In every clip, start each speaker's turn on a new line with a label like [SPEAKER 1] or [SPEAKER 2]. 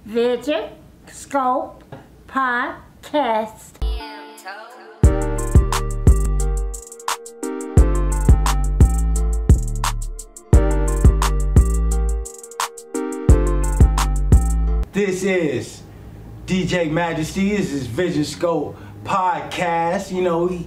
[SPEAKER 1] Vision Scope Podcast.
[SPEAKER 2] This is DJ Majesty. This is Vision Scope Podcast,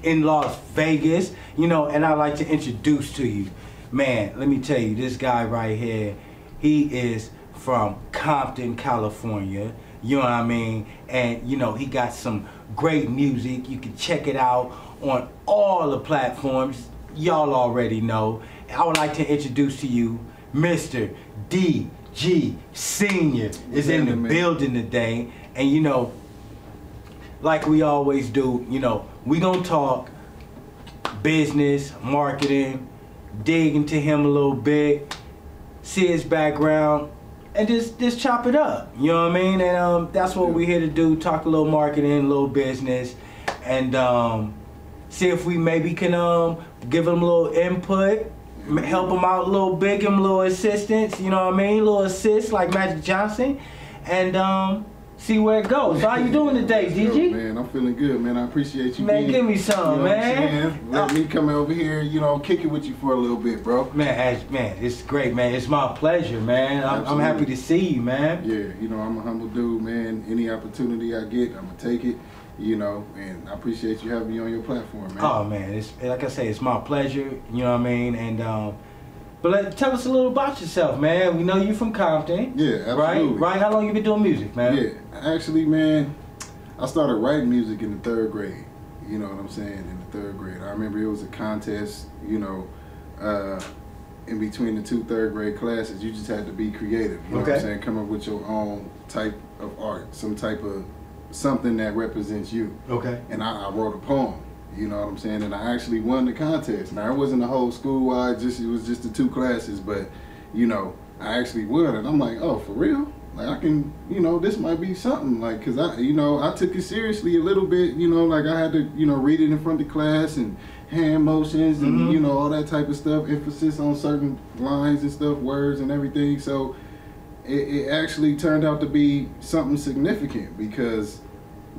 [SPEAKER 2] in Las Vegas, and I'd like to introduce to you, man, let me tell you, this guy right here, he is from Compton, California, you know what I mean, and, he got some great music. You can check it out on all the platforms, y'all already know. I would like to introduce to you Mr. DG Senior is in the building today, and like we always do, we gonna talk business, marketing, dig into him a little bit, see his background, and just chop it up, you know what I mean? And that's what we're here to do, talk a little marketing, a little business, and see if we maybe can give him a little input, help him out a little bit, give him a little assistance, you know what I mean? A little assist like Magic Johnson, and see where it goes. So how you doing today, DG?
[SPEAKER 3] Man, I'm feeling good, man. I appreciate you.
[SPEAKER 2] Man, give me some, man.
[SPEAKER 3] Let me come over here, kick it with you for a little bit, bro.
[SPEAKER 2] Man, it's great, man. It's my pleasure, man. I'm happy to see you, man.
[SPEAKER 3] Yeah, I'm a humble dude, man. Any opportunity I get, I'm gonna take it. And I appreciate you having me on your platform, man.
[SPEAKER 2] Oh man, it's like I say, it's my pleasure. You know what I mean? And but tell us a little about yourself, man. We know you from Compton.
[SPEAKER 3] Yeah, absolutely.
[SPEAKER 2] Right? How long you been doing music, man?
[SPEAKER 3] Yeah, actually, man, I started writing music in the 3rd grade. You know what I'm saying? In the 3rd grade, I remember it was a contest. In between the 2 3rd grade classes, you just had to be creative. You know what I'm saying? Come up with your own type of art, some type of something that represents you. Okay. And I wrote a poem. You know what I'm saying? And I actually won the contest. Now, it wasn't a whole school-wide, it was just the 2 classes, but, I actually won. And I'm like, oh, for real? Like, I can, this might be something. Like, because I took it seriously a little bit, like I had to, read it in front of the class and hand motions and, all that type of stuff, emphasis on certain lines and stuff, words and everything. So it actually turned out to be something significant, because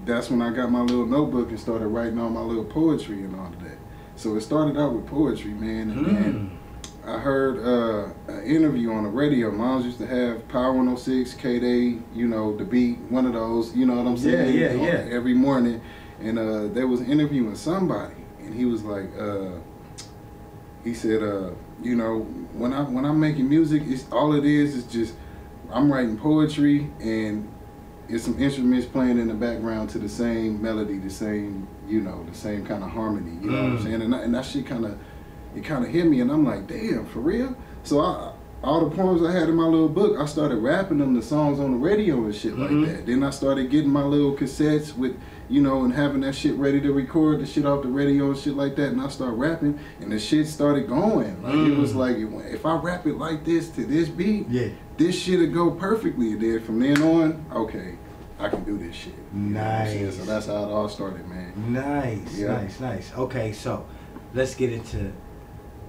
[SPEAKER 3] that's when I got my little notebook and started writing all my little poetry and all of that. So it started out with poetry, man, and then I heard an interview on the radio. Moms used to have Power 106, K-Day, The Beat, one of those, you know what I'm saying? Yeah. Every morning, and there was interviewing somebody, and he was like, he said, when I'm making music, all it is just I'm writing poetry, and it's some instruments playing in the background to the same melody, the same, the same kind of harmony, you know what I'm saying? And that shit kind of hit me, and I'm like, damn, for real? So all the poems I had in my little book, I started rapping them, the songs on the radio and shit like that. Then I started getting my little cassettes with, and having that shit ready to record the shit off the radio and shit like that, and I started rapping, and the shit started going. Like, it was like, if I rap it like this to this beat, this shit'll go perfectly. And then from then on, okay, I can do this shit.
[SPEAKER 2] Nice.
[SPEAKER 3] So that's how it all started, man.
[SPEAKER 2] Nice. Okay, so let's get into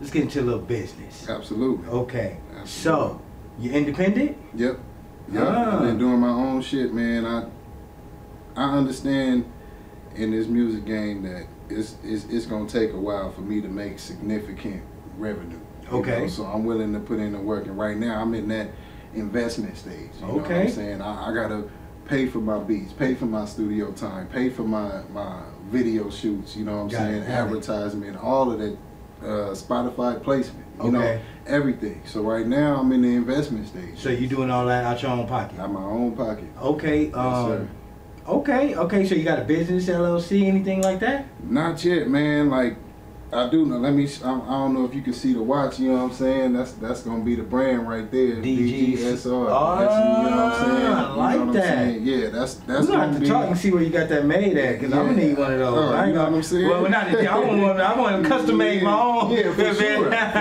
[SPEAKER 2] a little business.
[SPEAKER 3] Absolutely.
[SPEAKER 2] Okay. So you independent?
[SPEAKER 3] Yep. I've been doing my own shit, man. I understand in this music game that it's gonna take a while for me to make significant revenue. Okay. So I'm willing to put in the work, and right now I'm in that investment stage. You know what I'm saying? I gotta pay for my beats, pay for my studio time, pay for my video shoots, you know what I'm saying? Advertisement, all of that, Spotify placement, you know, everything. So right now I'm in the investment stage.
[SPEAKER 2] So you doing all that out your own pocket?
[SPEAKER 3] Out my own pocket.
[SPEAKER 2] Okay.
[SPEAKER 3] Yes, sir.
[SPEAKER 2] Okay. So you got a business, LLC, anything like that?
[SPEAKER 3] Not yet, man. Like, I do know. I don't know if you can see the watch. You know what I'm saying? That's gonna be the brand right there. DGSR.
[SPEAKER 2] Oh,
[SPEAKER 3] you know what I'm saying?
[SPEAKER 2] I like that.
[SPEAKER 3] Yeah, that's.
[SPEAKER 2] We're gonna have to talk and see where you got that made at, because I'm gonna need one of those.
[SPEAKER 3] You know what I'm saying?
[SPEAKER 2] Well, not that I want to custom make my own.
[SPEAKER 3] Yeah, for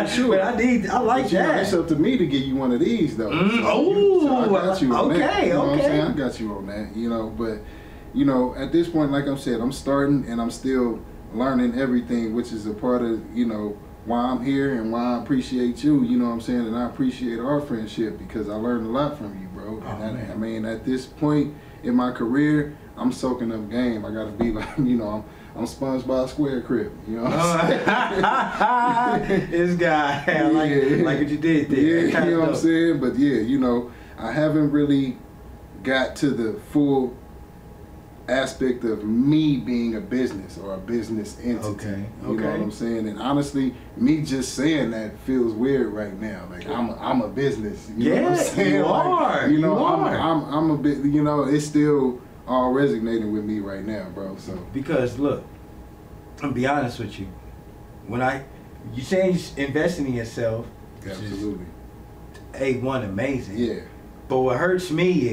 [SPEAKER 3] sure.
[SPEAKER 2] But I like that.
[SPEAKER 3] It's up to me to get you one of these though.
[SPEAKER 2] So
[SPEAKER 3] I got you on that. You know what I'm saying? I
[SPEAKER 2] Okay.
[SPEAKER 3] got you on that. But at this point, like I said, I'm starting and I'm still learning everything, which is a part of, why I'm here and why I appreciate you, you know what I'm saying? And I appreciate our friendship, because I learned a lot from you, bro. bro.
[SPEAKER 2] Oh,
[SPEAKER 3] And I mean, at this point in my career, I'm soaking up game. I gotta be like, you know, I'm SpongeBob Square Crib. You know what I'm saying?
[SPEAKER 2] This guy, like what you did there.
[SPEAKER 3] Yeah, you know what I'm saying? But yeah, you know, I haven't really got to the full aspect of me being a business or a business entity.
[SPEAKER 2] Okay.
[SPEAKER 3] You know what I'm saying? And honestly, me just saying that feels weird right now. Like I'm a business. You know what I'm saying?
[SPEAKER 2] You
[SPEAKER 3] like,
[SPEAKER 2] are.
[SPEAKER 3] You know,
[SPEAKER 2] you are.
[SPEAKER 3] I'm a bit. You know, it's still all resonating with me right now, bro. So
[SPEAKER 2] because look, I'm gonna be honest with you. When you saying you're investing in yourself,
[SPEAKER 3] absolutely,
[SPEAKER 2] A1 amazing.
[SPEAKER 3] Yeah.
[SPEAKER 2] But what hurts me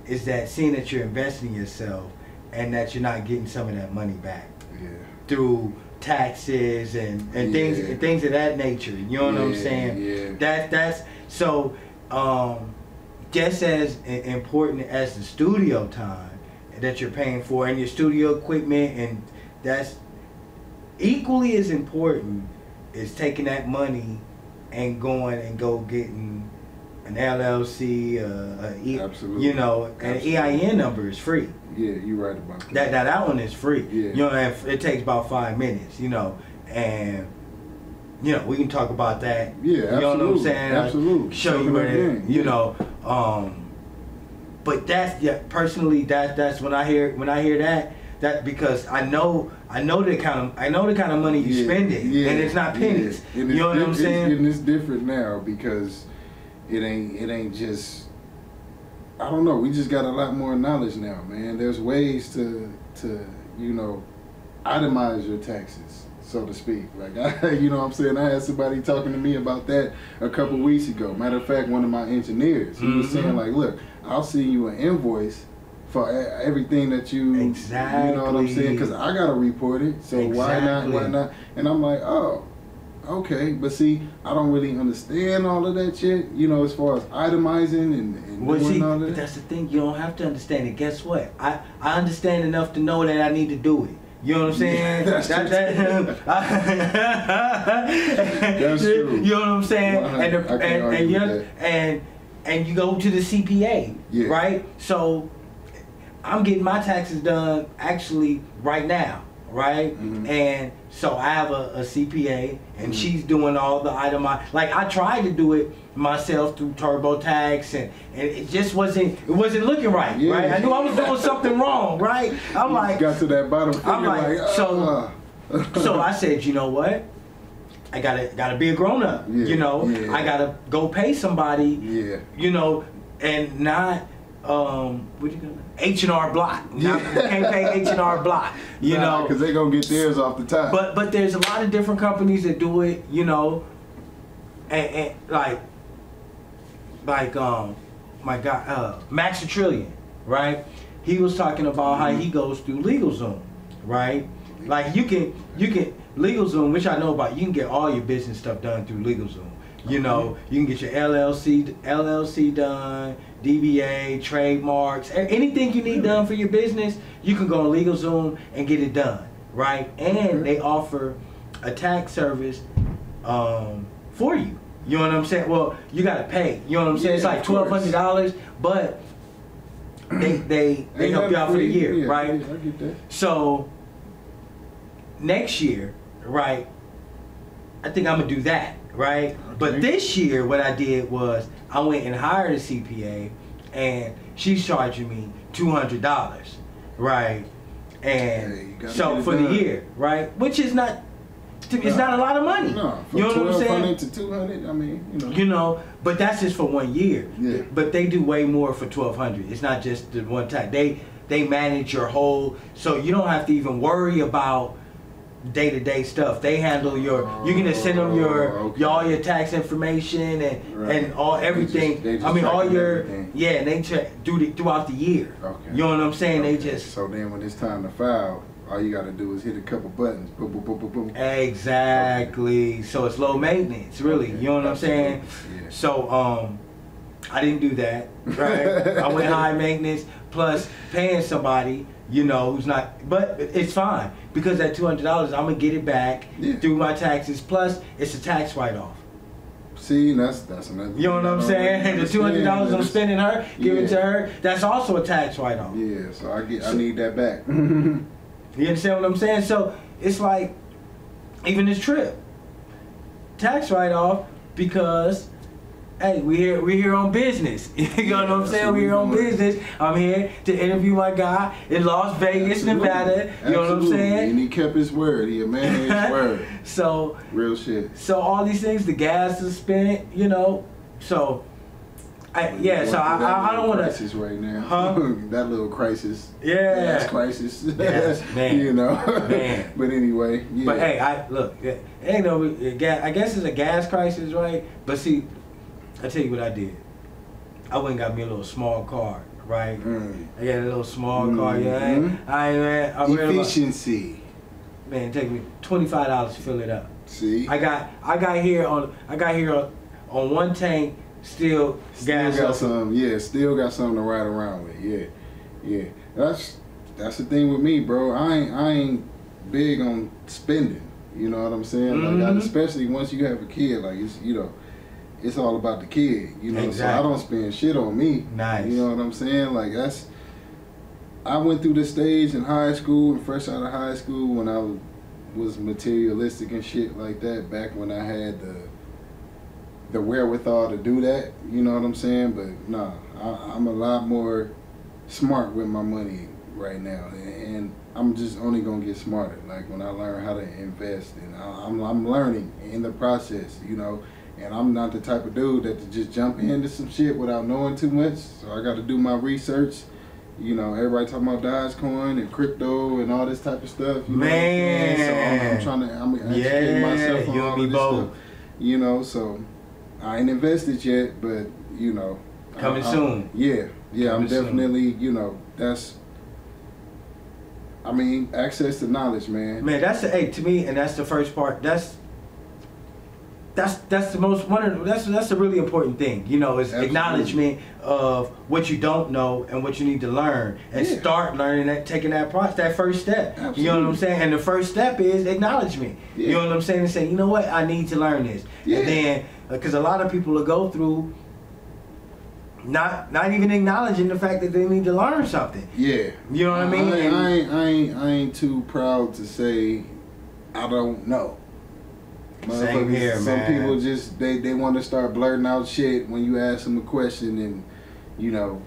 [SPEAKER 2] is that seeing that you're investing in yourself and that you're not getting some of that money back.
[SPEAKER 3] Yeah.
[SPEAKER 2] Through taxes and things of that nature. You know what I'm saying?
[SPEAKER 3] Yeah.
[SPEAKER 2] That's so just as important as the studio time that you're paying for and your studio equipment, and that's equally as important is taking that money and getting an LLC,
[SPEAKER 3] absolutely.
[SPEAKER 2] You know, an EIN number is free.
[SPEAKER 3] Yeah, you're right about that.
[SPEAKER 2] That one is free.
[SPEAKER 3] Yeah.
[SPEAKER 2] You know, it takes about 5 minutes. You know, and you know we can talk about that.
[SPEAKER 3] Yeah,
[SPEAKER 2] you know what I'm saying?
[SPEAKER 3] Absolutely.
[SPEAKER 2] Show you where you know. But personally, that's when I hear that because I know the kind of money you spending, and it's not pennies.
[SPEAKER 3] Yeah.
[SPEAKER 2] You know what I'm saying?
[SPEAKER 3] And it's different now because it ain't just, I don't know, we just got a lot more knowledge now, man. There's ways to you know, itemize your taxes, so to speak. Like, you know what I'm saying? I had somebody talking to me about that a couple weeks ago. Matter of fact, one of my engineers, he was saying like, look, I'll send you an invoice for everything that you,
[SPEAKER 2] exactly.
[SPEAKER 3] You know what I'm saying? Because I got to report it, so why not? And I'm like, oh, okay, but see, I don't really understand all of that shit, you know, as far as itemizing and doing all of that.
[SPEAKER 2] But that's the thing, you don't have to understand it. Guess what? I understand enough to know that I need to do it. You know what I'm saying?
[SPEAKER 3] That's true.
[SPEAKER 2] You know what I'm saying?
[SPEAKER 3] Well,
[SPEAKER 2] and you go to the CPA, right? So I'm getting my taxes done actually right now, right? And so I have a CPA, and she's doing all the itemized. Like I tried to do it myself through TurboTax, and it just wasn't looking right, right? I knew I was doing something wrong, right? I'm like,
[SPEAKER 3] got to that bottom figure,
[SPEAKER 2] I'm like so I said, you know what? I gotta be a grown up, you know. I gotta go pay somebody, you know, and not what you gonna H&R Block. You can't pay H&R Block, you know,
[SPEAKER 3] because they're gonna get theirs off the top.
[SPEAKER 2] But there's a lot of different companies that do it, you know, and like my guy Max a Trillion, right? He was talking about how he goes through LegalZoom, right? Like you can LegalZoom, which I know about. You can get all your business stuff done through LegalZoom. You know, you can get your LLC done, DBA, trademarks, anything you need done for your business, you can go on LegalZoom and get it done, right? And they offer a tax service for you. You know what I'm saying? Well, you gotta pay. You know what I'm saying? It's like $1,200, but they help you out for the year, right?
[SPEAKER 3] I get that.
[SPEAKER 2] So next year, right? I think I'm gonna do that. Right? Okay. But this year, what I did was I went and hired a CPA, and she's charging me $200, right? And so for the year, right? Which is not, it's not a lot of money.
[SPEAKER 3] No,
[SPEAKER 2] you know what I'm saying?
[SPEAKER 3] $1,200 to $200. I mean, you know.
[SPEAKER 2] You know, but that's just for 1 year.
[SPEAKER 3] Yeah.
[SPEAKER 2] But they do way more for $1,200. It's not just the one time. They manage your whole, so you don't have to even worry about day-to-day stuff. They handle you can just send them all your tax information and all everything.
[SPEAKER 3] They just
[SPEAKER 2] all your
[SPEAKER 3] everything.
[SPEAKER 2] And they check throughout the year. Okay. You know what I'm saying? Okay. They just
[SPEAKER 3] so then when it's time to file, all you gotta do is hit a couple buttons. Boom, boom, boom, boom, boom.
[SPEAKER 2] Exactly. Okay. So it's low maintenance, really. Okay. You know what I'm saying? Yeah. So I didn't do that. Right. I went high maintenance plus paying somebody, you know, who's not, but it's fine because that $200 I'm gonna get it back through my taxes. Plus, it's a tax write-off.
[SPEAKER 3] See, that's another.
[SPEAKER 2] You know what I'm saying? The $200 I'm spending her, giving to her, that's also a tax write-off.
[SPEAKER 3] Yeah, so I need that back.
[SPEAKER 2] You understand what I'm saying? So it's like, even this trip, tax write-off, because hey, we here on business. You know what I'm saying? We here on business. I'm here to interview my guy in Las Vegas, Nevada. You know what I'm saying?
[SPEAKER 3] And he kept his word. He a man of his word.
[SPEAKER 2] So
[SPEAKER 3] real shit.
[SPEAKER 2] So all these things, the gas is spent, you know. So I don't want to.
[SPEAKER 3] Crisis right now.
[SPEAKER 2] Huh?
[SPEAKER 3] That little crisis.
[SPEAKER 2] Yeah.
[SPEAKER 3] Gas crisis.
[SPEAKER 2] Yes, man.
[SPEAKER 3] You know.
[SPEAKER 2] Man.
[SPEAKER 3] But anyway. Yeah.
[SPEAKER 2] But hey, I guess it's a gas crisis, right? But see, I tell you what I did. I went and got me a little small car, right? I got a little small car, yeah.
[SPEAKER 3] Efficiency.
[SPEAKER 2] Man, it take me $25 to fill it up.
[SPEAKER 3] See?
[SPEAKER 2] I got here on one tank, still gas.
[SPEAKER 3] Still got some, still got something to ride around with. Yeah. That's the thing with me, bro. I ain't big on spending. You know what I'm saying? Like especially once you have a kid, like it's all about the kid, you know.
[SPEAKER 2] Exactly.
[SPEAKER 3] So I don't spend shit on me.
[SPEAKER 2] Nice.
[SPEAKER 3] You know what I'm saying? Like I went through this stage in high school and fresh out of high school when I was materialistic and shit like that. Back when I had the wherewithal to do that, you know what I'm saying? But nah, I'm a lot more smart with my money right now, and I'm just only gonna get smarter. Like when I learn how to invest, and I'm learning in the process, you know. And I'm not the type of dude that to just jump into some shit without knowing too much. So I got to do my research. You know, everybody talking about Dogecoin and crypto and all this type of stuff. You
[SPEAKER 2] Man.
[SPEAKER 3] know what I'm educating myself on all of this stuff. You know, so I ain't invested yet, but you know.
[SPEAKER 2] Coming soon.
[SPEAKER 3] Yeah, I'm definitely, you know, access to knowledge, man.
[SPEAKER 2] Man, to me, and that's the first part. That's the most that's a really important thing, you know, is acknowledgement of what you don't know and what you need to learn, and start learning that, taking that first step.
[SPEAKER 3] Absolutely.
[SPEAKER 2] You know what I'm saying? And the first step is acknowledgement. You know what I'm saying? And say, you know what, I need to learn this. And then because a lot of people will go through not even acknowledging the fact that they need to learn something. Yeah. You know what I mean?
[SPEAKER 3] I ain't too proud to say I don't know.
[SPEAKER 2] Same here, man.
[SPEAKER 3] Some people just they want to start blurting out shit when you ask them a question, and you know,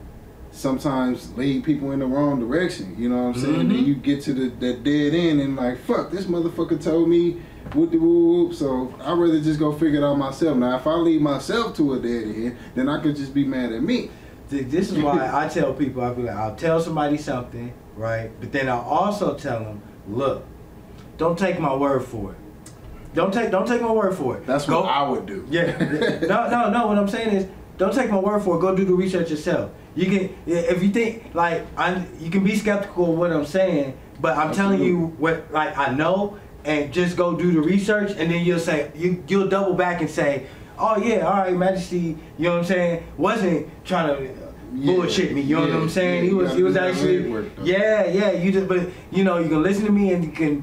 [SPEAKER 3] sometimes lead people in the wrong direction. You know what I'm saying? Then you get to that dead end and like, fuck, this motherfucker told me whoop de whoop. So I'd rather just go figure it out myself. Now, if I lead myself to a dead end, then I could just be mad at me.
[SPEAKER 2] This is why I tell people, I'll tell somebody something, right? But then I'll also tell them, look, don't take my word for it. Don't take my word for it.
[SPEAKER 3] That's what I would do.
[SPEAKER 2] Yeah. No. What I'm saying is, don't take my word for it. Go do the research yourself. You can, if you think like you can be skeptical of what I'm saying, but I'm telling you what like I know, and just go do the research, and then you'll double back and say, oh yeah, all right, Majesty. You know what I'm saying? Wasn't trying to bullshit me. You know what I'm saying? He was actually You just, but you know, you can listen to me and you can.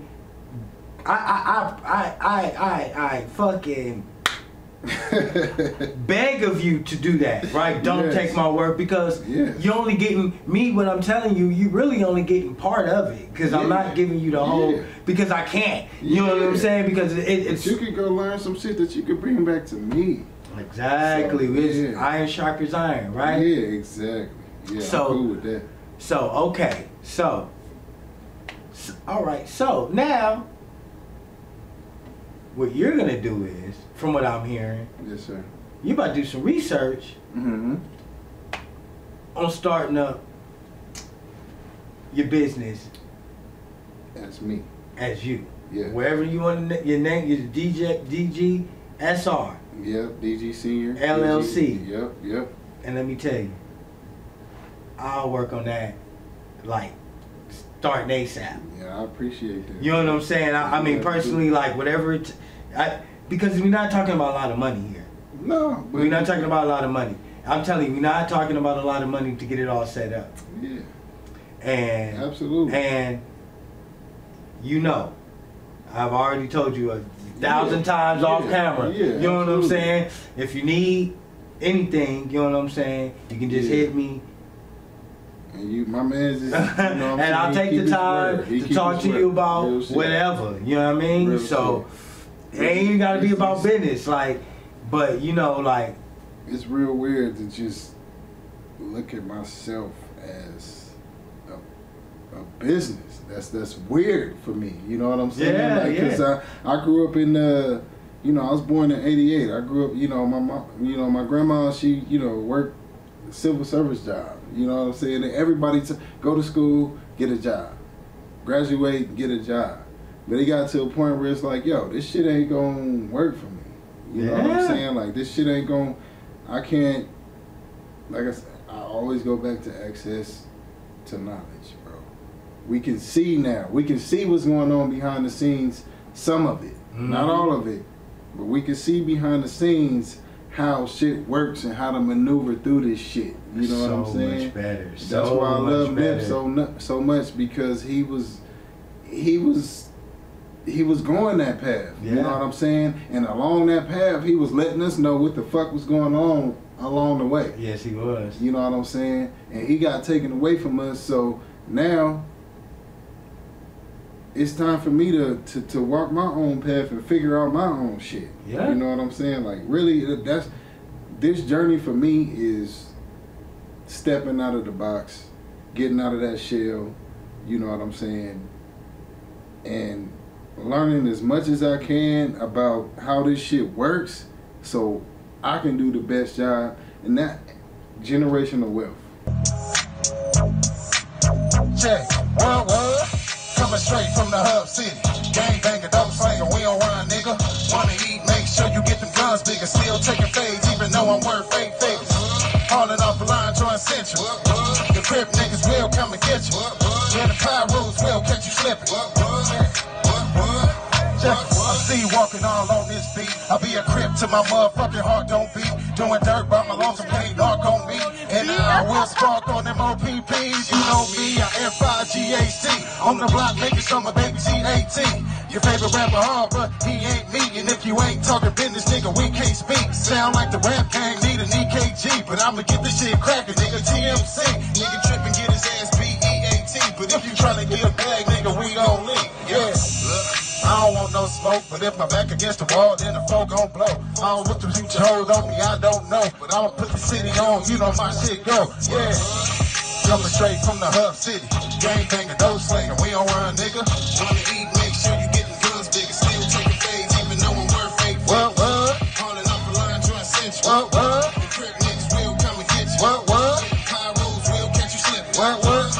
[SPEAKER 2] I fucking beg of you to do that, right? Don't take my word, because you're only getting me. What I'm telling you, you really only getting part of it, because I'm not giving you the whole, because I can't. You know what I'm saying? Because it's
[SPEAKER 3] you could go learn some shit that you could bring back to me.
[SPEAKER 2] Exactly. So, iron sharpens iron, right?
[SPEAKER 3] Yeah, exactly. Yeah, I'm cool with that.
[SPEAKER 2] So okay, so all right, so now. What you're gonna do is, from what I'm hearing,
[SPEAKER 3] yes, sir,
[SPEAKER 2] you about to do some research on starting up your business.
[SPEAKER 3] As me.
[SPEAKER 2] As you.
[SPEAKER 3] Yeah.
[SPEAKER 2] Wherever you want your name, your DG SR.
[SPEAKER 3] Yep, DG Senior.
[SPEAKER 2] LLC.
[SPEAKER 3] DG, yep.
[SPEAKER 2] And let me tell you, I'll work on that, like, starting ASAP.
[SPEAKER 3] Yeah, I appreciate that.
[SPEAKER 2] You know what I'm saying? I mean, personally, like, whatever because we're not talking about a lot of money here.
[SPEAKER 3] No. But
[SPEAKER 2] we're not talking about a lot of money. I'm telling you, we're not talking about a lot of money to get it all set up.
[SPEAKER 3] Yeah.
[SPEAKER 2] And
[SPEAKER 3] absolutely.
[SPEAKER 2] And you know, I've already told you 1,000 times off camera.
[SPEAKER 3] Yeah,
[SPEAKER 2] you know what I'm saying? If you need anything, you know what I'm saying, you can just hit me.
[SPEAKER 3] And you, my man's just, and
[SPEAKER 2] I'll take the time to talk to you about whatever. You know what I mean? So it ain't even gotta be about business, like, but you know, like,
[SPEAKER 3] it's real weird to just look at myself as a business. That's weird for me. You know what I'm saying?
[SPEAKER 2] Yeah,
[SPEAKER 3] Because I grew up in you know, I was born in '88. I grew up, you know, my mom, you know, my grandma, she, you know, worked a civil service job. You know what I'm saying? And everybody go to school, get a job, graduate, get a job. But it got to a point where it's like, yo, this shit ain't gonna work for me. You know what I'm saying? Like, this shit ain't gonna. I can't. Like I said, I always go back to access to knowledge, bro. We can see now. We can see what's going on behind the scenes. Some of it, not all of it, but we can see behind the scenes how shit works and how to maneuver through this shit. You know what I'm saying?
[SPEAKER 2] Much better.
[SPEAKER 3] That's why I love Nip so much, because he was going that path. You know what I'm saying? And along that path, he was letting us know what the fuck was going on along the way.
[SPEAKER 2] Yes, he was.
[SPEAKER 3] You know what I'm saying? And he got taken away from us, so now it's time for me to walk my own path and figure out my own shit.
[SPEAKER 2] Yeah.
[SPEAKER 3] You know what I'm saying? Like, really, this journey for me is stepping out of the box, getting out of that shell, you know what I'm saying, and learning as much as I can about how this shit works so I can do the best job, and that generational wealth.
[SPEAKER 4] Check, what? Coming straight from the hub city. Gang banger, dope slinger, we don't run, nigga. Wanna eat, make sure you get them guns bigger. Still taking fades, even though I'm worth fake figures. Hauling off the line, joint central. The crib niggas will come and get you. Yeah, the Pyros will catch you slipping. I see you walking all on this beat. I be a crip till my motherfucking heart don't beat. Doing dirt by my lonesome pain, dark on me. And I will spark on them OPPs. You know me, I F5GAC. On the block making sure my baby C18. Your favorite rapper hard, but he ain't me. And if you ain't talking business, nigga, we can't speak. Sound like the rap gang need an EKG. But I'ma get this shit cracking, nigga, TMC. Nigga trippin', get his ass BEAT. But if you tryna get a bag, nigga, we gon' leave. Yeah. I don't want no smoke, but if my back against the wall, then the folk gon' blow. I don't what the future hold on me, I don't know. But I'ma put the city on, you know my shit go. Yeah. Coming straight from the hub city. Gang banger, dope slinger, we don't run, nigga. Wanna eat, make sure you get them guns bigger. Still taking fades, even though I'm worth fake. What? Calling off the line, joint central. What? The crib niggas will come and get you. What? The Pyros will catch you slipping. What?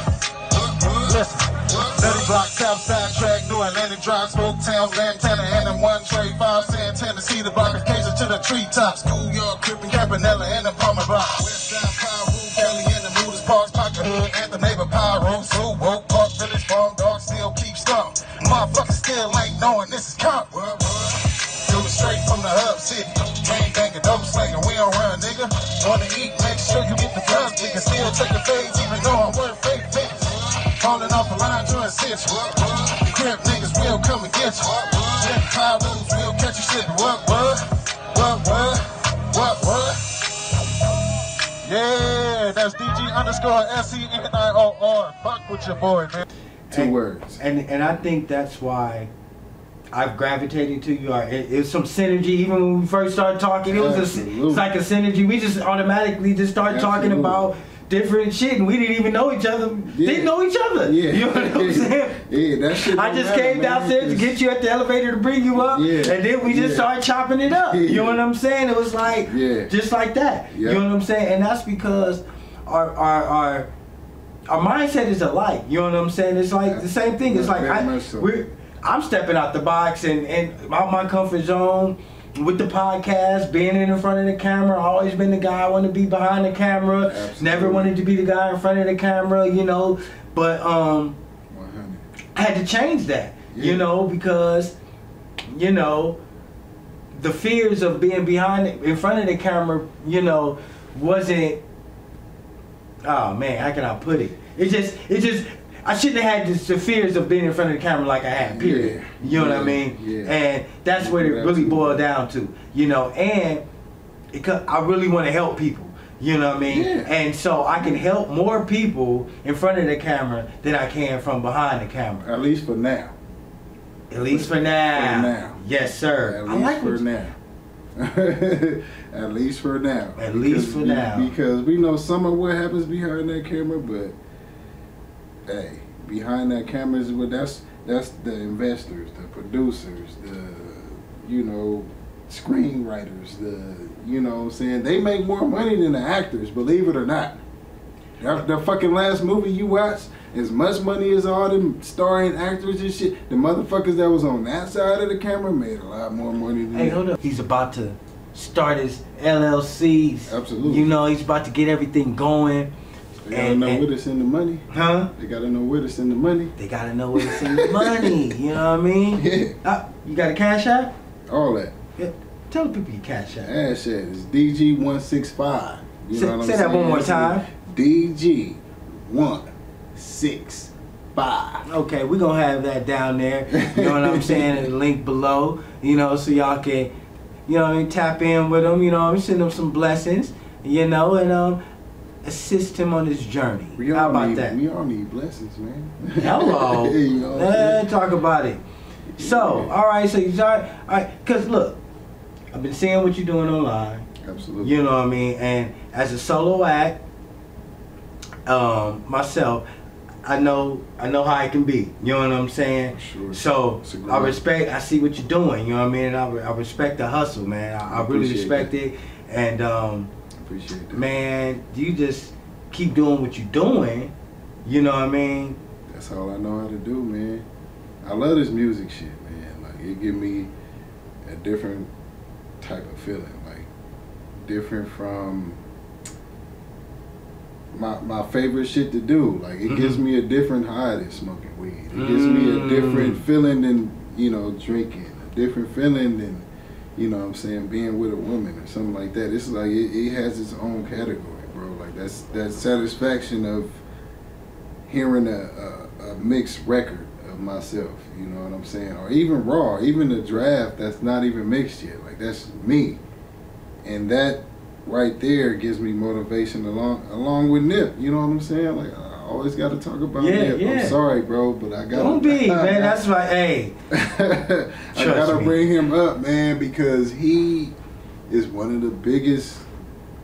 [SPEAKER 4] Listen. 30 block, Southside track, New Atlantic Drive, Smoke Town, Lantana, and them one trade, 5 Santana, Cedar Block, occasion to the treetops, Schoolyard, Crippin', Campanella, and the Palmer Block. Westside, Pyro, Kelly, and the Mooders, Parks, Pocket Hood, and the neighbor Pyro, Zoo, Woke, Park, Village, Farm, Dog, still keep strong. Motherfuckers still ain't knowing this is comp. Coming straight from the hub city. Gang banger, dope slinger, we don't run, nigga. Wanna eat, make sure you get the guns, nigga. Still taking fades, even though I'm worth fake figures. Falling off the line, joint central. The crib niggas will come and get you. Yeah, the Pyros will catch you slipping. What? Yeah, that's DG_SCNIOR. Fuck with your boy, man.
[SPEAKER 3] Two words.
[SPEAKER 2] And I think that's why I've gravitated to you. It's some synergy. Even when we first started talking, it's like a synergy. We just automatically just started talking about different shit, and we didn't even know each other. Didn't know each other. Yeah. You know what I'm saying?
[SPEAKER 3] Yeah, that shit.
[SPEAKER 2] I just came downstairs to get you at the elevator to bring you up, and then we just started chopping it up. You know what I'm saying? It was like just like that. You know what I'm saying? And that's because our mindset is alike. You know what I'm saying? It's like the same thing. It's like I'm stepping out the box and out my comfort zone. With the podcast, being in front of the camera, always been the guy I want to be behind the camera. Absolutely. Never wanted to be the guy in front of the camera, you know. But I had to change that, you know, because, you know, the fears of being in front of the camera, you know, wasn't. Oh man, how can I put it? It just. I shouldn't have had the fears of being in front of the camera like I had, period.
[SPEAKER 3] Yeah.
[SPEAKER 2] You know what I mean?
[SPEAKER 3] Yeah.
[SPEAKER 2] And that's what it really boiled down to, you know. And I really want to help people, you know what I mean?
[SPEAKER 3] Yeah.
[SPEAKER 2] And so I can help more people in front of the camera than I can from behind the camera.
[SPEAKER 3] At least for now.
[SPEAKER 2] At least for now.
[SPEAKER 3] For now.
[SPEAKER 2] Yes, sir.
[SPEAKER 3] At least for now. At least for now.
[SPEAKER 2] At least for now.
[SPEAKER 3] Because we know some of what happens behind that camera, but hey, behind that camera is what that's the investors, the producers, the screenwriters, what I'm saying, they make more money than the actors, believe it or not. The fucking last movie you watched, as much money as all them starring actors and shit, the motherfuckers that was on that side of the camera made a lot more money than
[SPEAKER 2] Hey, hold up. He's about to start his LLCs.
[SPEAKER 3] Absolutely.
[SPEAKER 2] You know, he's about to get everything going.
[SPEAKER 3] They gotta know where to send the money.
[SPEAKER 2] Huh?
[SPEAKER 3] They gotta know where to send the money.
[SPEAKER 2] They gotta know where to send the money. You know what I mean?
[SPEAKER 3] Yeah.
[SPEAKER 2] You got a cash app?
[SPEAKER 3] All that.
[SPEAKER 2] Yeah. Tell the people your cash app.
[SPEAKER 3] Ass shit is DG165. You know what I'm
[SPEAKER 2] say that
[SPEAKER 3] saying?
[SPEAKER 2] one more time.
[SPEAKER 3] DG165.
[SPEAKER 2] Okay, we're gonna have that down there. You know what I'm saying? And the link below. You know, so y'all can, you know what I mean, tap in with him. You know, I'm send him some blessings. You know, and assist him on his journey. How about that?
[SPEAKER 3] We all need blessings, man.
[SPEAKER 2] Hello.
[SPEAKER 3] You know what I'm saying?
[SPEAKER 2] Talk about it. So, all right. So you start. All right, cause look, I've been seeing what you're doing online.
[SPEAKER 3] Absolutely.
[SPEAKER 2] You know what I mean? And as a solo act, myself, I know how it can be. You know what I'm saying?
[SPEAKER 3] Sure.
[SPEAKER 2] So I see what you're doing. You know what I mean? And I respect the hustle, man. I really respect it. And
[SPEAKER 3] appreciate that.
[SPEAKER 2] man, you just keep doing what you're doing. You know what I mean?
[SPEAKER 3] That's all I know how to do, man. I love this music shit, man. Like, it give me a different type of feeling. Like, different from my favorite shit to do. Like, it gives me a different high than smoking weed. It gives me a different feeling than, drinking. A different feeling than, what I'm saying, being with a woman or something like that. It's like, it has its own category, bro. Like, that's that satisfaction of hearing a mixed record of myself, you know what I'm saying? Or even raw, even the draft that's not even mixed yet. Like, that's me. And that right there gives me motivation along with Nip, you know what I'm saying? Like, I always got to talk about Nip.
[SPEAKER 2] Yeah.
[SPEAKER 3] I'm sorry, bro, but I got to.
[SPEAKER 2] Don't be, man. That's right. Hey.
[SPEAKER 3] I got to bring him up, man, because he is one of the biggest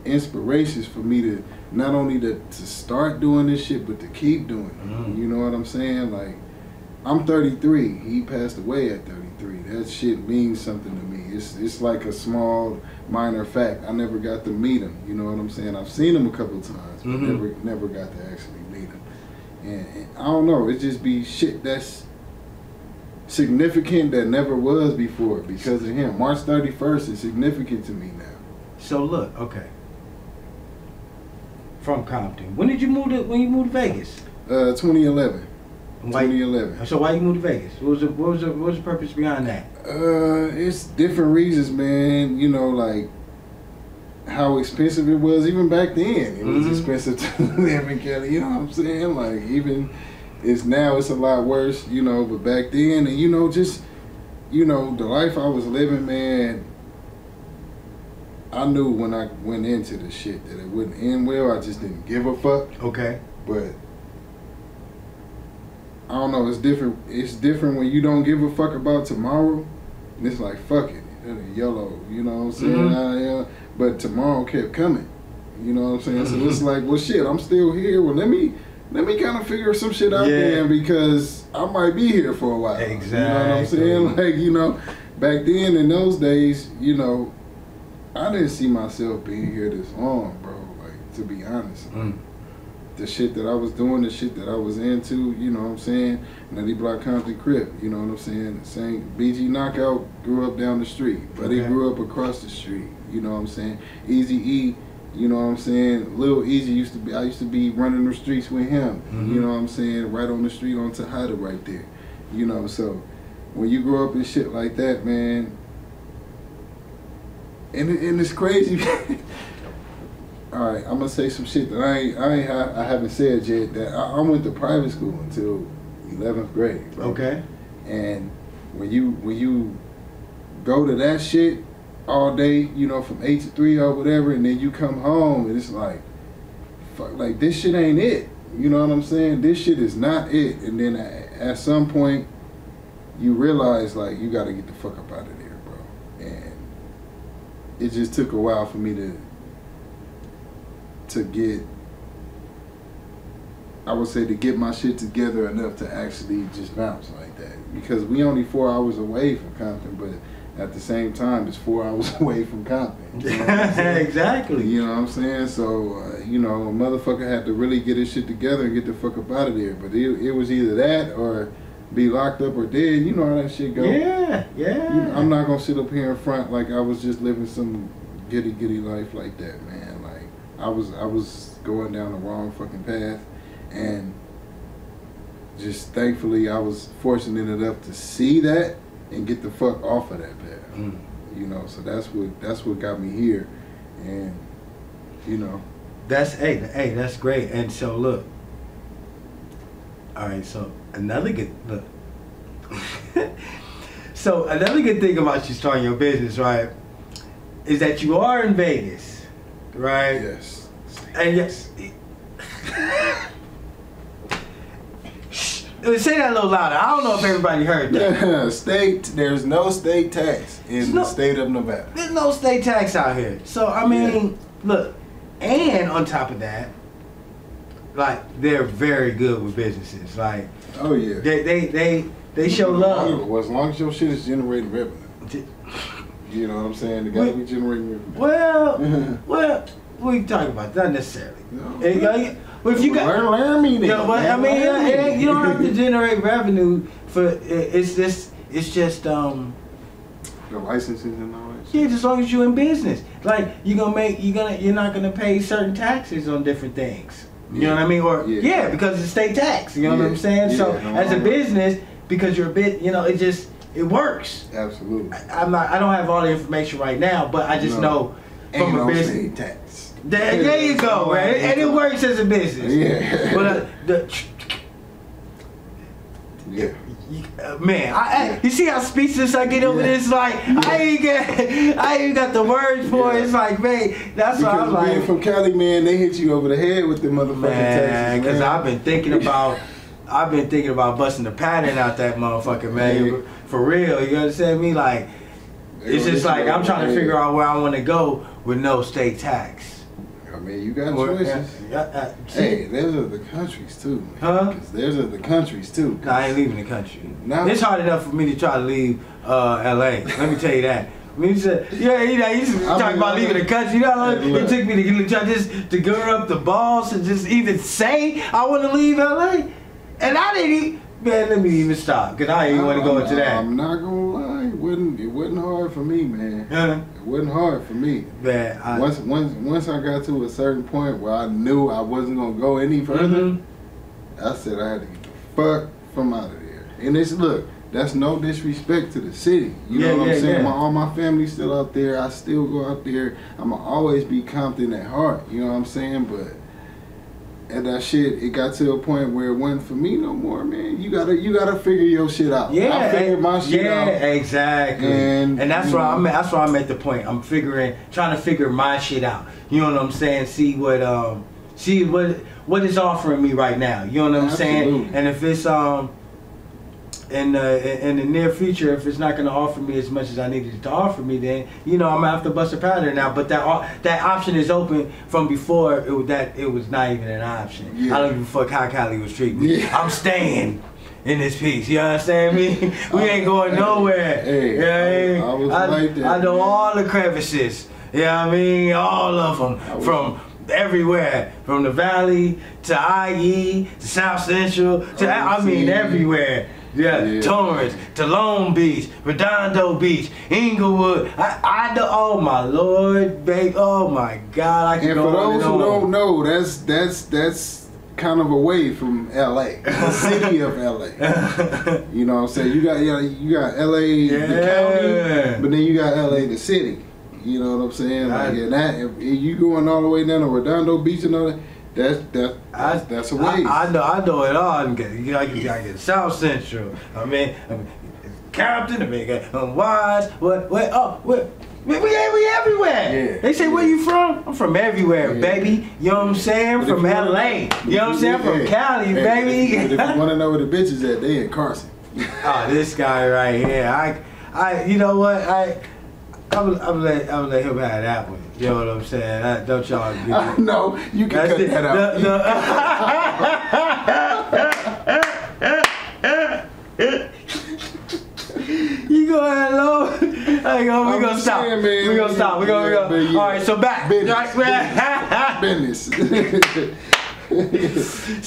[SPEAKER 3] inspirations for me to not only to start doing this shit, but to keep doing it. You know what I'm saying? Like, I'm 33. He passed away at 33. That shit means something to me. It's like a small, minor fact. I never got to meet him. You know what I'm saying? I've seen him a couple times, but never got to actually meet him. And I don't know. It just be shit that's significant that never was before because of him. March 31st is significant to me now.
[SPEAKER 2] So look, okay. From Compton. When you moved to Vegas?
[SPEAKER 3] 2011.
[SPEAKER 2] Why,
[SPEAKER 3] 2011.
[SPEAKER 2] So why you moved to Vegas? What was the purpose behind that?
[SPEAKER 3] It's different reasons, man. You know, like how expensive it was even back then. It was expensive to live in Cali. You know what I'm saying? Like, even now it's a lot worse. You know, but back then, and the life I was living, man. I knew when I went into the shit that it wouldn't end well. I just didn't give a fuck.
[SPEAKER 2] Okay.
[SPEAKER 3] But I don't know. It's different. It's different when you don't give a fuck about tomorrow. And it's like, fuck it. YOLO. You know what I'm saying? But tomorrow kept coming. You know what I'm saying? So it's like, well, shit. I'm still here. Well, let me kind of figure some shit out then, because I might be here for a while.
[SPEAKER 2] Exactly.
[SPEAKER 3] You know what I'm saying? Like, back then in those days, I didn't see myself being here this long, bro. Like, to be honest. The shit that I was doing, the shit that I was into, you know what I'm saying? Nutty Block Compton Ca, you know what I'm saying? Saying BG Knockout grew up down the street, but he grew up across the street, you know what I'm saying? Easy E, you know what I'm saying? Lil Easy I used to be running the streets with him, you know what I'm saying? Right on the street on Tejada right there, you know? So when you grow up in shit like that, man, and it's crazy. all right, I'm gonna say some shit that I haven't said yet. That I went to private school until 11th grade. Bro.
[SPEAKER 2] Okay.
[SPEAKER 3] And when you go to that shit all day, you know, from 8 to 3 or whatever, and then you come home and it's like, fuck, like this shit ain't it. You know what I'm saying? This shit is not it. And then at some point, you realize like you got to get the fuck up out of there, bro. And it just took a while for me to get, I would say, to get my shit together enough to actually just bounce like that. Because we only 4 hours away from Compton, but at the same time, it's 4 hours away from Compton. You know
[SPEAKER 2] Exactly.
[SPEAKER 3] You know what I'm saying? So, you know, a motherfucker had to really get his shit together and get the fuck up out of there. But it was either that or be locked up or dead. You know how that shit go.
[SPEAKER 2] Yeah, yeah.
[SPEAKER 3] You know, I'm not gonna sit up here in front like I was just living some giddy life like that, man. Like I was going down the wrong fucking path, and just thankfully I was fortunate enough to see that and get the fuck off of that path. You know, so that's what got me here, and you know.
[SPEAKER 2] That's that's great. And so look. All right, so another good look. So another good thing about you starting your business, right, is that you are in Vegas, right?
[SPEAKER 3] Yes.
[SPEAKER 2] And yes. Say that a little louder. I don't know if everybody heard that.
[SPEAKER 3] There's no state tax in the state of Nevada.
[SPEAKER 2] There's no state tax out here. So I mean, look, and on top of that, like they're very good with businesses. Like,
[SPEAKER 3] oh yeah,
[SPEAKER 2] they show love.
[SPEAKER 3] Well, as long as your shit is generating revenue, you know what I'm saying. They gotta be generating revenue.
[SPEAKER 2] Well, what are you talking about? Not necessarily.
[SPEAKER 3] No.
[SPEAKER 2] Well, if you got
[SPEAKER 3] learn me, then.
[SPEAKER 2] No, but I mean, you don't have to generate revenue for it's just
[SPEAKER 3] the licensing and all that shit.
[SPEAKER 2] Yeah, as long as you're in business. Like you're not gonna pay certain taxes on different things. You know what I mean? Or because it's state tax. You know what I'm saying?
[SPEAKER 3] Yeah,
[SPEAKER 2] so as a business, because you're a bit, you know, it works.
[SPEAKER 3] Absolutely.
[SPEAKER 2] I don't have all the information right now, but I just know from a business.
[SPEAKER 3] State tax.
[SPEAKER 2] There you go, man. And it works as a business.
[SPEAKER 3] Yeah.
[SPEAKER 2] But man, you see how speechless I get over this? Like I ain't got the words for it. It's like, man, that's what I'm like.
[SPEAKER 3] Being from Cali, man, they hit you over the head with the motherfucking taxes.
[SPEAKER 2] Because I've been thinking about busting the pattern out that motherfucker, man.
[SPEAKER 3] Yeah.
[SPEAKER 2] For real, you understand me? Like it's just like I'm trying to figure out where I want to go with no state tax.
[SPEAKER 3] I mean, you got choices. Hey, there's other countries too, man.
[SPEAKER 2] Huh?
[SPEAKER 3] There's other countries too.
[SPEAKER 2] No, I ain't leaving the country.
[SPEAKER 3] No.
[SPEAKER 2] It's hard enough for me to try to leave LA. Let me tell you that. I mean, you used to talk about leaving the country. You know, it took me to try just to gird up the balls and just even say I want to leave LA. And I didn't even, man, let me even stop, because I didn't want to go into that.
[SPEAKER 3] I'm not going to lie. It wasn't hard for me, man. It wasn't hard for me.
[SPEAKER 2] Man,
[SPEAKER 3] once I got to a certain point where I knew I wasn't going to go any further, I said I had to get the fuck from out of there. And look, that's no disrespect to the city. You know what I'm saying? All my family's still out there. I still go out there. I'm going to always be Compton at heart. You know what I'm saying? But and that shit, it got to a point where it wasn't for me no more, man. You gotta figure your shit out.
[SPEAKER 2] Yeah,
[SPEAKER 3] I figured my shit out.
[SPEAKER 2] Yeah, exactly. And that's where I'm at. That's where I'm at the point. I'm trying to figure my shit out. You know what I'm saying? See what is offering me right now. You know what I'm saying? And if it's in the near future, if it's not going to offer me as much as I needed it to offer me, then you know I'm gonna have to bust a pattern now. But that option is open from before. It was not even an option. I don't give a fuck how Cali was treating me. I'm staying in this piece. You understand me? We ain't going nowhere.
[SPEAKER 3] Hey, I was like that.
[SPEAKER 2] I know all the crevices. You know what I mean? All of them from everywhere, from the Valley to IE to South Central to everywhere. Yeah, Torrance to Long Beach, Redondo Beach, Inglewood. I know. Oh my Lord, babe. Oh my God. I can
[SPEAKER 3] and
[SPEAKER 2] go
[SPEAKER 3] for those who don't know, that's kind of away from LA, the city of LA. You know what I'm saying? You got LA the county, but then you got LA the city. You know what I'm saying? Like, and that, if you going all the way down to Redondo Beach and all that, that's a waste.
[SPEAKER 2] I know it all. You gotta get South Central. I mean Compton, Wise, what? We everywhere. Yeah. They say, where you from? I'm from everywhere, baby. You know what I'm saying? From LA. You know what I'm saying? From Cali, baby.
[SPEAKER 3] But if you want to know where the bitches at, they in Carson.
[SPEAKER 2] Oh, this guy right here. You know what? I'm gonna let him have that one. You know what I'm saying? Don't y'all do it.
[SPEAKER 3] No, you can cut that out.
[SPEAKER 2] You go ahead, Lord. We gonna stop. We gonna stop. We gonna. All right, so back.
[SPEAKER 3] Business.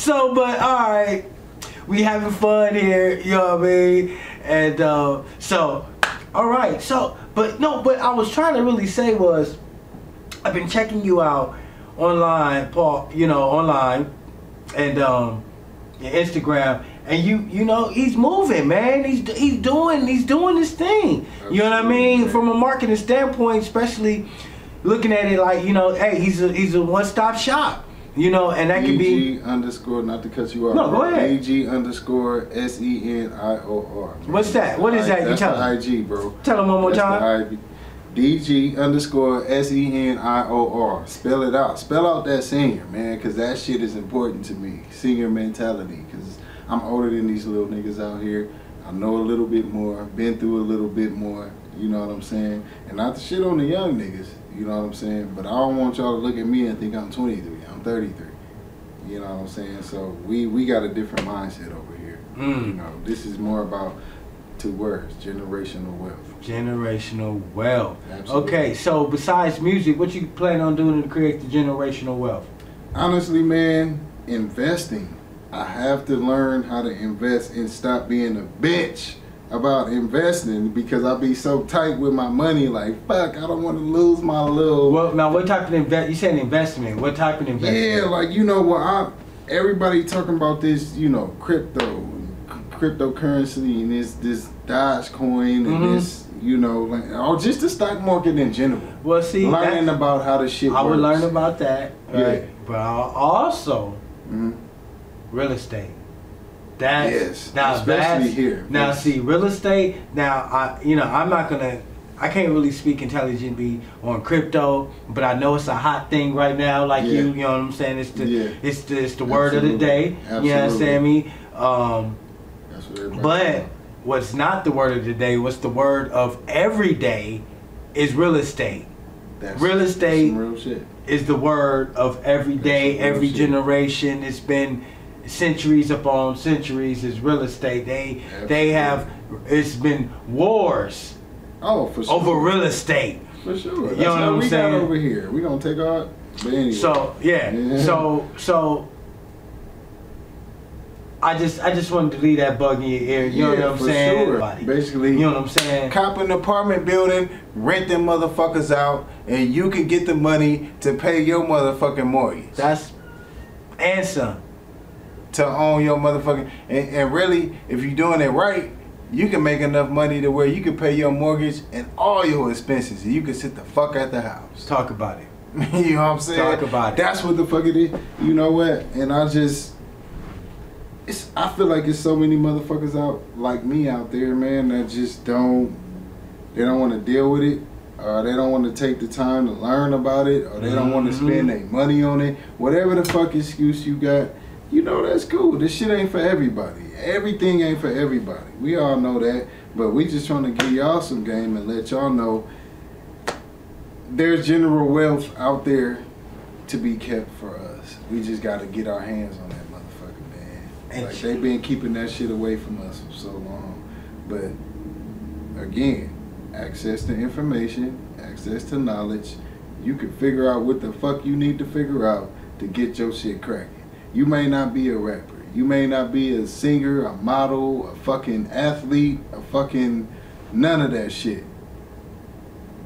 [SPEAKER 2] So, but all right, we having fun here. You know what I mean? And so, all right. So, but I was trying to really say was, I've been checking you out online, Paul. You know, online, and your Instagram. And you know, he's moving, man. He's doing his thing. You know what I mean? From a marketing standpoint, especially looking at it like, you know, hey, he's a one-stop shop. You know, and that could be
[SPEAKER 3] DG_, not to cut you off.
[SPEAKER 2] No, go ahead.
[SPEAKER 3] DG_SENIOR.
[SPEAKER 2] What's that? What is that?
[SPEAKER 3] That's
[SPEAKER 2] you tell
[SPEAKER 3] the
[SPEAKER 2] him.
[SPEAKER 3] IG, bro.
[SPEAKER 2] Tell him one more time.
[SPEAKER 3] DG_SENIOR. Spell it out. Spell out that senior, man, because that shit is important to me. Senior mentality, because I'm older than these little niggas out here. I know a little bit more, been through a little bit more, you know what I'm saying? And not to shit on the young niggas, you know what I'm saying? But I don't want y'all to look at me and think I'm 23, I'm 33. You know what I'm saying? So we got a different mindset over here. You know, this is more about 2 words, generational wealth.
[SPEAKER 2] Generational wealth.
[SPEAKER 3] Absolutely.
[SPEAKER 2] Okay, so besides music, what you plan on doing to create the generational wealth?
[SPEAKER 3] Honestly, man, investing. I have to learn how to invest and stop being a bitch about investing, because I be so tight with my money. Like, fuck, I don't want to lose my little.
[SPEAKER 2] Well, now what type of you said investment? What type of investment?
[SPEAKER 3] Yeah, like, you know what? Everybody talking about this, you know, cryptocurrency and this Dogecoin and this, you know, like, or just the stock market in general.
[SPEAKER 2] Well, see,
[SPEAKER 3] learning about how the shit works.
[SPEAKER 2] I would learn about that, right?
[SPEAKER 3] Yeah.
[SPEAKER 2] But also real estate.
[SPEAKER 3] Yes, especially here.
[SPEAKER 2] Now, see, real estate. Now, I can't really speak intelligently on crypto, but I know it's a hot thing right now. Like you know what I'm saying? It's the word of the day.
[SPEAKER 3] Absolutely.
[SPEAKER 2] You understand me?
[SPEAKER 3] That's what
[SPEAKER 2] but what's not the word of the day? What's the word of every day? Is real estate. Real estate
[SPEAKER 3] real shit.
[SPEAKER 2] Is the word of every day, every generation. It's been centuries upon centuries. Is real estate. They have. It's been wars.
[SPEAKER 3] Oh, for sure.
[SPEAKER 2] Over real estate.
[SPEAKER 3] For sure.
[SPEAKER 2] You know what I'm saying?
[SPEAKER 3] Got over here. We gonna take our. But anyway.
[SPEAKER 2] So so. I just wanted to leave that bug in your ear. You know what I'm saying?
[SPEAKER 3] Sure. Basically,
[SPEAKER 2] you know what I'm saying?
[SPEAKER 3] Cop an apartment building, rent them motherfuckers out, and you can get the money to pay your motherfucking mortgage.
[SPEAKER 2] That's and some.
[SPEAKER 3] To own your motherfucking and really, if you're doing it right, you can make enough money to where you can pay your mortgage and all your expenses, and you can sit the fuck at the house.
[SPEAKER 2] Talk about it.
[SPEAKER 3] You know what I'm saying?
[SPEAKER 2] Talk about it.
[SPEAKER 3] That's what the fuck it is. You know what? And I feel like there's so many motherfuckers out like me out there, man, that just don't want to deal with it, or they don't want to take the time to learn about it, or they don't want to spend their money on it. Whatever the fuck excuse you got, you know, that's cool. This shit ain't for everybody. Everything ain't for everybody. We all know that, but we just trying to give y'all some game and let y'all know there's general wealth out there to be kept for us. We just got to get our hands on that motherfucker, man. Like, they've been keeping that shit away from us for so long. But again, access to information, access to knowledge, you can figure out what the fuck you need to figure out to get your shit cracking. You may not be a rapper. You may not be a singer, a model, a fucking athlete, a fucking none of that shit.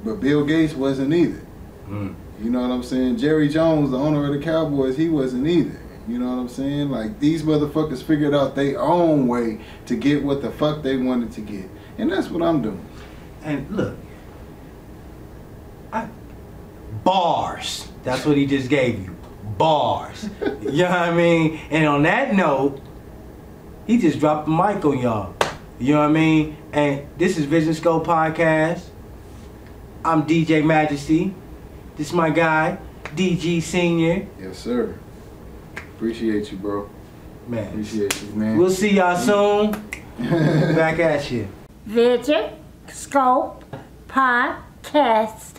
[SPEAKER 3] But Bill Gates wasn't either. You know what I'm saying? Jerry Jones, the owner of the Cowboys, he wasn't either. You know what I'm saying? Like, these motherfuckers figured out their own way to get what the fuck they wanted to get. And that's what I'm doing.
[SPEAKER 2] And look, Bars. That's what he just gave you. Bars. You know what I mean? And on that note, he just dropped the mic on y'all. You know what I mean? And this is Vision Scope Podcast. I'm DJ Majesty. This is my guy, DG Senior.
[SPEAKER 3] Yes, sir. Appreciate you, bro.
[SPEAKER 2] Man.
[SPEAKER 3] Appreciate you, man.
[SPEAKER 2] We'll see y'all soon. Back at you.
[SPEAKER 1] Vision Scope Podcast.